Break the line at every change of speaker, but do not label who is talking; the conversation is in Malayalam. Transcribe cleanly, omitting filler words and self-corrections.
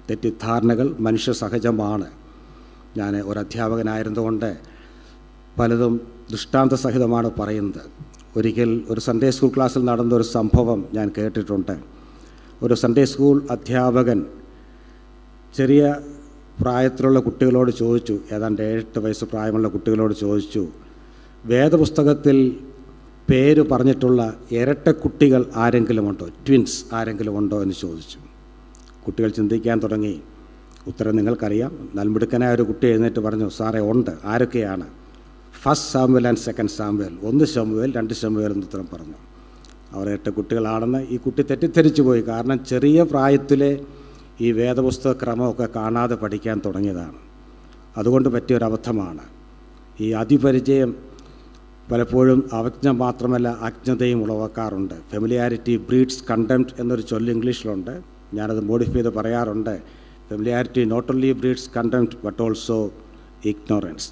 തെറ്റിദ്ധാരണകൾ മനുഷ്യ സഹജമാണ്. ഞാൻ ഒരു അധ്യാപകനായിരുന്നുകൊണ്ട് പലതും ദൃഷ്ടാന്ത സഹിതമാണ് പറയുന്നത്. ഒരിക്കൽ ഒരു സൺഡേ സ്കൂൾ ക്ലാസ്സിൽ നടന്നൊരു സംഭവം ഞാൻ കേട്ടിട്ടുണ്ട്. ഒരു സൺഡേ സ്കൂൾ അധ്യാപകൻ ചെറിയ പ്രായത്തിലുള്ള കുട്ടികളോട് ചോദിച്ചു, ഏതാണ്ട് 7-8 വയസ്സ് പ്രായമുള്ള കുട്ടികളോട് ചോദിച്ചു, വേദപുസ്തകത്തിൽ പേര് പറഞ്ഞിട്ടുള്ള ഇരട്ട കുട്ടികൾ ആരെങ്കിലും ഉണ്ടോ, ട്വിൻസ് ആരെങ്കിലും ഉണ്ടോ എന്ന് ചോദിച്ചു. കുട്ടികൾ ചിന്തിക്കാൻ തുടങ്ങി. ഉത്തരം നിങ്ങൾക്കറിയാം. നൽമിടുക്കനായ ഒരു കുട്ടി എഴുന്നേറ്റ് പറഞ്ഞു, സാറേ ഉണ്ട്. ആരൊക്കെയാണ്? 1 സാമുവേൽ ആൻഡ് 2 സാമുവേൽ, 1 ശമൂവേൽ 2 ശമൂവേൽ എന്ന് ഉത്തരം പറഞ്ഞു. അവർ 8 കുട്ടികളാണെന്ന് ഈ കുട്ടി തെറ്റിദ്ധരിച്ചു പോയി. കാരണം ചെറിയ പ്രായത്തിലെ ഈ വേദപുസ്തക ക്രമമൊക്കെ കാണാതെ പഠിക്കാൻ തുടങ്ങിയതാണ്. അതുകൊണ്ട് പറ്റിയൊരബദ്ധമാണ്. ഈ അതിപരിചയം പലപ്പോഴും അവജ്ഞ മാത്രമല്ല അജ്ഞതയും ഉളവാക്കാറുണ്ട്. ഫെമിലിയാരിറ്റി ബ്രീഡ്സ് കണ്ടംപ്റ്റ് എന്നൊരു ചൊല്ല് ഇംഗ്ലീഷിലുണ്ട്. ഞാനത് മോഡിഫൈ ചെയ്ത് പറയാറുണ്ട്. Familiarity not only breeds contempt but also ignorance.